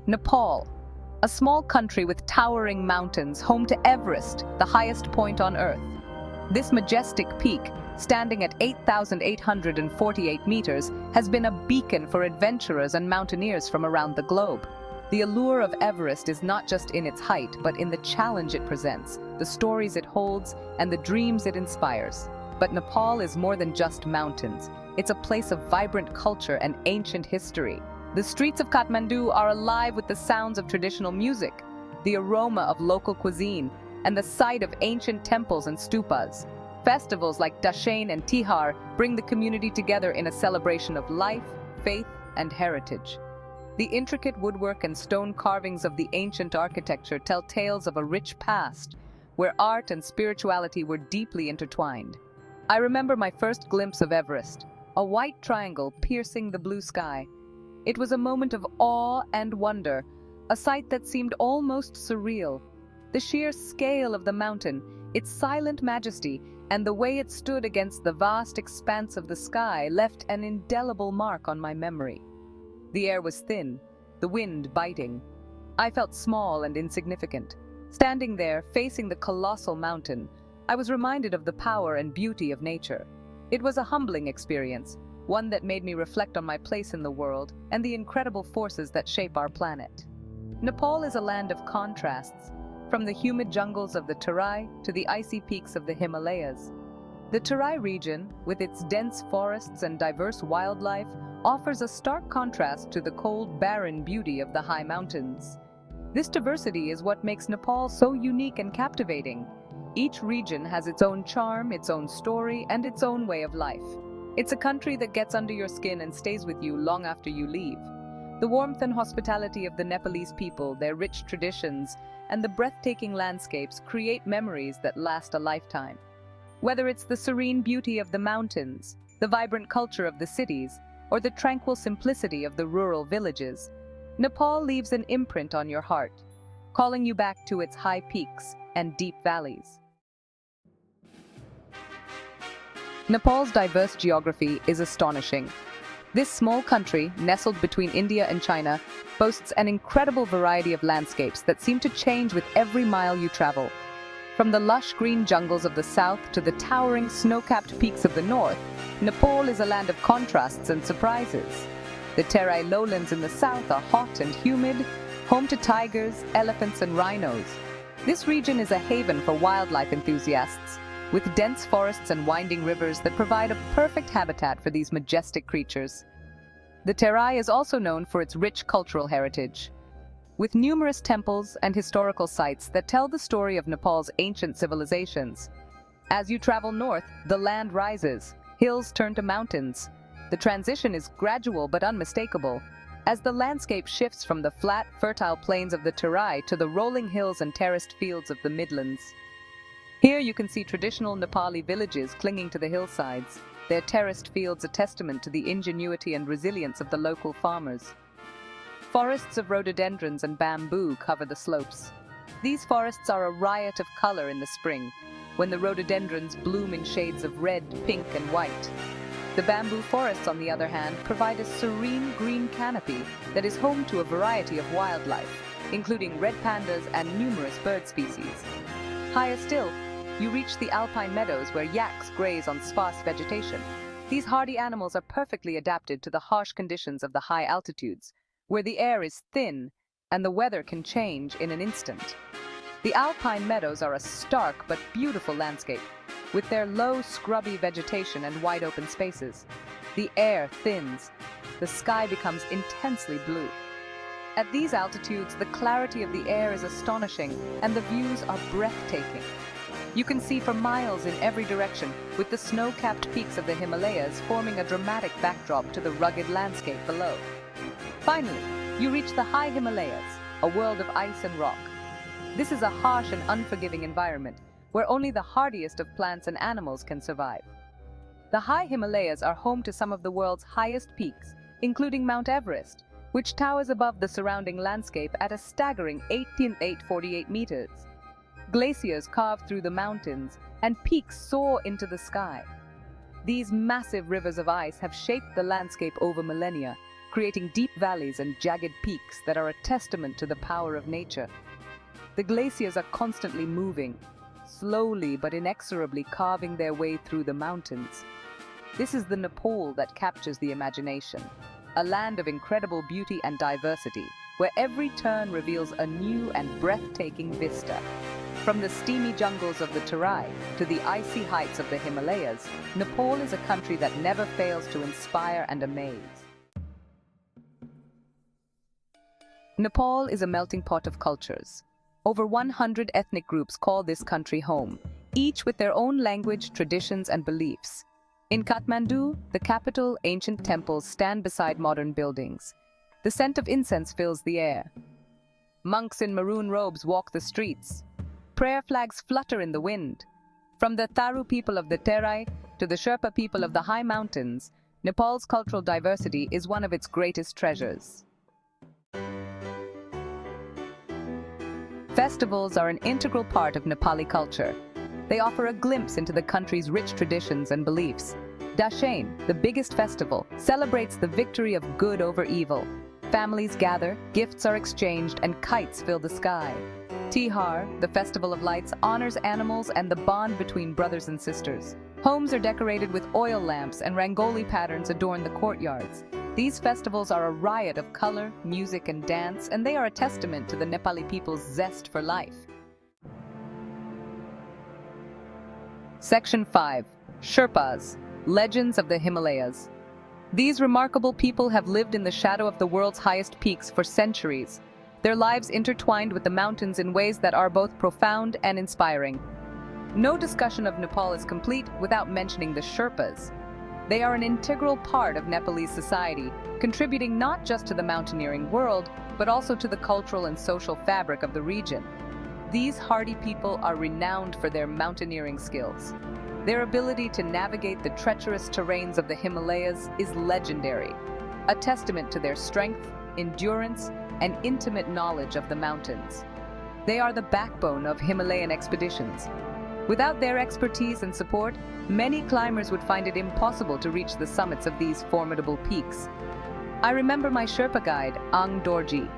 Nepal, a small country with towering mountains, home to Everest, the highest point on Earth. This majestic peak, standing at 8,848 meters, has been a beacon for adventurers and mountaineers from around the globe. The allure of Everest is not just in its height, but in the challenge it presents, the stories it holds, and the dreams it inspires. But Nepal is more than just mountains. It's a place of vibrant culture and ancient history. The streets of Kathmandu are alive with the sounds of traditional music, the aroma of local cuisine, and the sight of ancient temples and stupas. Festivals like Dashain and Tihar bring the community together in a celebration of life, faith, and heritage. The intricate woodwork and stone carvings of the ancient architecture tell tales of a rich past, where art and spirituality were deeply intertwined. I remember my first glimpse of Everest, a white triangle piercing the blue sky. It was a moment of awe and wonder, a sight that seemed almost surreal. The sheer scale of the mountain, its silent majesty, and the way it stood against the vast expanse of the sky left an indelible mark on my memory. The air was thin, the wind biting. I felt small and insignificant. Standing there, facing the colossal mountain, I was reminded of the power and beauty of nature. It was a humbling experience, one that made me reflect on my place in the world and the incredible forces that shape our planet. Nepal is a land of contrasts, from the humid jungles of the Terai to the icy peaks of the Himalayas. The Terai region, with its dense forests and diverse wildlife, offers a stark contrast to the cold, barren beauty of the high mountains. This diversity is what makes Nepal so unique and captivating. Each region has its own charm, its own story, and its own way of life. It's a country that gets under your skin and stays with you long after you leave. The warmth and hospitality of the Nepalese people, their rich traditions, and the breathtaking landscapes create memories that last a lifetime. Whether it's the serene beauty of the mountains, the vibrant culture of the cities, or the tranquil simplicity of the rural villages, Nepal leaves an imprint on your heart, calling you back to its high peaks and deep valleys. Nepal's diverse geography is astonishing. This small country, nestled between India and China, boasts an incredible variety of landscapes that seem to change with every mile you travel. From the lush green jungles of the south to the towering snow-capped peaks of the north, Nepal is a land of contrasts and surprises. The Terai lowlands in the south are hot and humid, home to tigers, elephants, and rhinos. This region is a haven for wildlife enthusiasts, with dense forests and winding rivers that provide a perfect habitat for these majestic creatures. The Terai is also known for its rich cultural heritage, with numerous temples and historical sites that tell the story of Nepal's ancient civilizations. As you travel north, the land rises, hills turn to mountains. The transition is gradual but unmistakable, as the landscape shifts from the flat, fertile plains of the Terai to the rolling hills and terraced fields of the Midlands. Here you can see traditional Nepali villages clinging to the hillsides, their terraced fields a testament to the ingenuity and resilience of the local farmers. Forests of rhododendrons and bamboo cover the slopes. These forests are a riot of color in the spring, when the rhododendrons bloom in shades of red, pink, and white. The bamboo forests, on the other hand, provide a serene green canopy that is home to a variety of wildlife, including red pandas and numerous bird species. Higher still, you reach the alpine meadows where yaks graze on sparse vegetation. These hardy animals are perfectly adapted to the harsh conditions of the high altitudes, where the air is thin and the weather can change in an instant. The alpine meadows are a stark but beautiful landscape, with their low, scrubby vegetation and wide open spaces. The air thins, the sky becomes intensely blue. At these altitudes, the clarity of the air is astonishing, and the views are breathtaking. You can see for miles in every direction, with the snow-capped peaks of the Himalayas forming a dramatic backdrop to the rugged landscape below. Finally, you reach the high Himalayas, a world of ice and rock. This is a harsh and unforgiving environment, where only the hardiest of plants and animals can survive. The high Himalayas are home to some of the world's highest peaks, including Mount Everest, which towers above the surrounding landscape at a staggering 18,848 meters. Glaciers carve through the mountains, and peaks soar into the sky. These massive rivers of ice have shaped the landscape over millennia, creating deep valleys and jagged peaks that are a testament to the power of nature. The glaciers are constantly moving, slowly but inexorably carving their way through the mountains. This is the Nepal that captures the imagination, a land of incredible beauty and diversity, where every turn reveals a new and breathtaking vista. From the steamy jungles of the Terai to the icy heights of the Himalayas, Nepal is a country that never fails to inspire and amaze. Nepal is a melting pot of cultures. Over 100 ethnic groups call this country home, each with their own language, traditions, and beliefs. In Kathmandu, the capital, ancient temples stand beside modern buildings. The scent of incense fills the air. Monks in maroon robes walk the streets. Prayer flags flutter in the wind. From the Tharu people of the Terai to the Sherpa people of the high mountains, Nepal's cultural diversity is one of its greatest treasures. Festivals are an integral part of Nepali culture. They offer a glimpse into the country's rich traditions and beliefs. Dashain, the biggest festival, celebrates the victory of good over evil. Families gather, gifts are exchanged, and kites fill the sky. Tihar, the festival of lights, honors animals and the bond between brothers and sisters. Homes are decorated with oil lamps and rangoli patterns adorn the courtyards. These festivals are a riot of color, music, and dance, and they are a testament to the Nepali people's zest for life. Section 5. Sherpas, Legends of the Himalayas. These remarkable people have lived in the shadow of the world's highest peaks for centuries, their lives intertwined with the mountains in ways that are both profound and inspiring. No discussion of Nepal is complete without mentioning the Sherpas. They are an integral part of Nepalese society, contributing not just to the mountaineering world, but also to the cultural and social fabric of the region. These hardy people are renowned for their mountaineering skills. Their ability to navigate the treacherous terrains of the Himalayas is legendary, a testament to their strength, endurance, and intimate knowledge of the mountains. They are the backbone of Himalayan expeditions. Without their expertise and support, many climbers would find it impossible to reach the summits of these formidable peaks. I remember my Sherpa guide, Ang Dorji,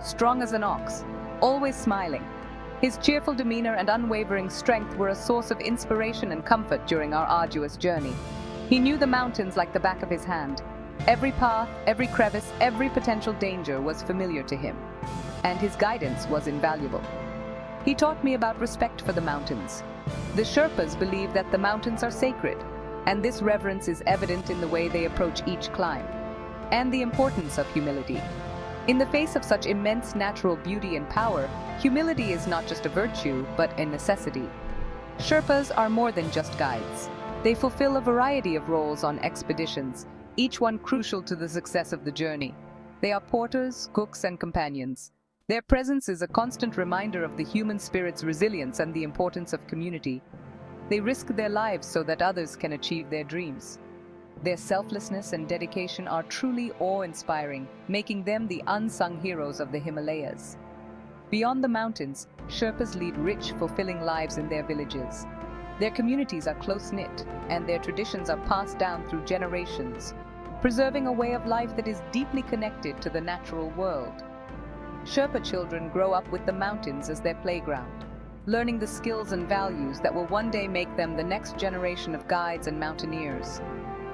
strong as an ox, always smiling. His cheerful demeanor and unwavering strength were a source of inspiration and comfort during our arduous journey. He knew the mountains like the back of his hand. Every path, every crevice, every potential danger was familiar to him, and his guidance was invaluable. He taught me about respect for the mountains. The Sherpas believe that the mountains are sacred, and this reverence is evident in the way they approach each climb, and the importance of humility. In the face of such immense natural beauty and power, humility is not just a virtue, but a necessity. Sherpas are more than just guides. They fulfill a variety of roles on expeditions, each one crucial to the success of the journey. They are porters, cooks, and companions. Their presence is a constant reminder of the human spirit's resilience and the importance of community. They risk their lives so that others can achieve their dreams. Their selflessness and dedication are truly awe-inspiring, making them the unsung heroes of the Himalayas. Beyond the mountains, Sherpas lead rich, fulfilling lives in their villages. Their communities are close-knit, and their traditions are passed down through generations, preserving a way of life that is deeply connected to the natural world. Sherpa children grow up with the mountains as their playground, learning the skills and values that will one day make them the next generation of guides and mountaineers.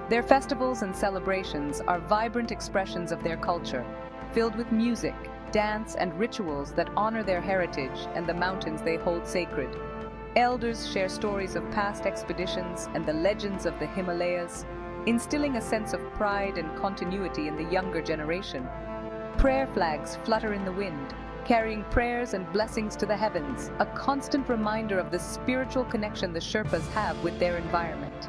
Their festivals and celebrations are vibrant expressions of their culture, filled with music, dance, and rituals that honor their heritage and the mountains they hold sacred. Elders share stories of past expeditions and the legends of the Himalayas, instilling a sense of pride and continuity in the younger generation. Prayer flags flutter in the wind, carrying prayers and blessings to the heavens, a constant reminder of the spiritual connection the Sherpas have with their environment.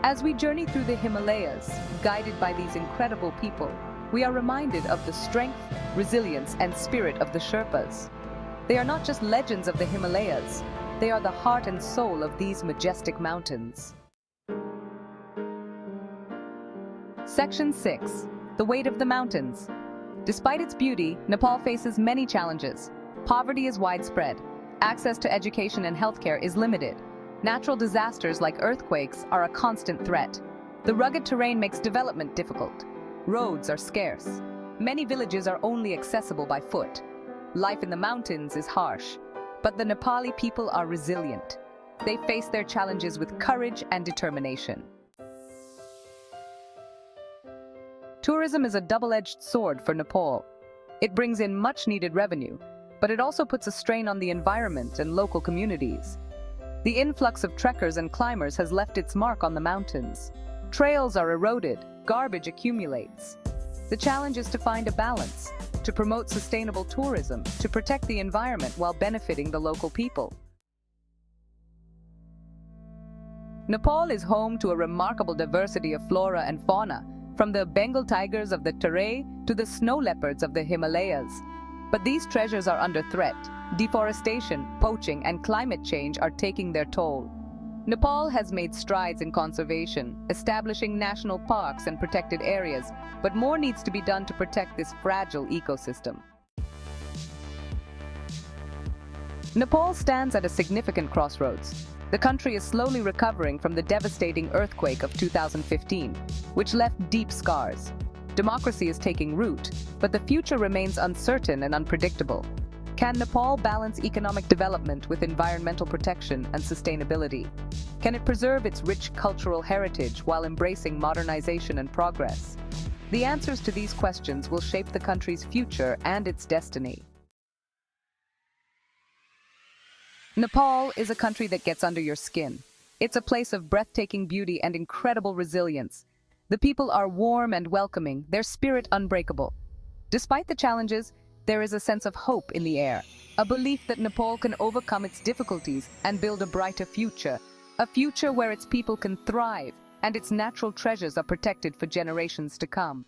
As we journey through the Himalayas, guided by these incredible people, we are reminded of the strength, resilience, and spirit of the Sherpas. They are not just legends of the Himalayas, they are the heart and soul of these majestic mountains. Section 6. The weight of the mountains. Despite its beauty, Nepal faces many challenges. Poverty is widespread. Access to education and healthcare is limited. Natural disasters like earthquakes are a constant threat. The rugged terrain makes development difficult. Roads are scarce. Many villages are only accessible by foot. Life in the mountains is harsh, but the Nepali people are resilient. They face their challenges with courage and determination. Tourism is a double-edged sword for Nepal. It brings in much-needed revenue, but it also puts a strain on the environment and local communities. The influx of trekkers and climbers has left its mark on the mountains. Trails are eroded, garbage accumulates. The challenge is to find a balance, to promote sustainable tourism, to protect the environment while benefiting the local people. Nepal is home to a remarkable diversity of flora and fauna, from the Bengal tigers of the Terai to the snow leopards of the Himalayas. But these treasures are under threat. Deforestation, poaching, and climate change are taking their toll. Nepal has made strides in conservation, establishing national parks and protected areas, but more needs to be done to protect this fragile ecosystem. Nepal stands at a significant crossroads. The country is slowly recovering from the devastating earthquake of 2015, which left deep scars. Democracy is taking root, but the future remains uncertain and unpredictable. Can Nepal balance economic development with environmental protection and sustainability? Can it preserve its rich cultural heritage while embracing modernization and progress? The answers to these questions will shape the country's future and its destiny. Nepal is a country that gets under your skin. It's a place of breathtaking beauty and incredible resilience. The people are warm and welcoming, their spirit unbreakable. Despite the challenges, there is a sense of hope in the air, a belief that Nepal can overcome its difficulties and build a brighter future, a future where its people can thrive and its natural treasures are protected for generations to come.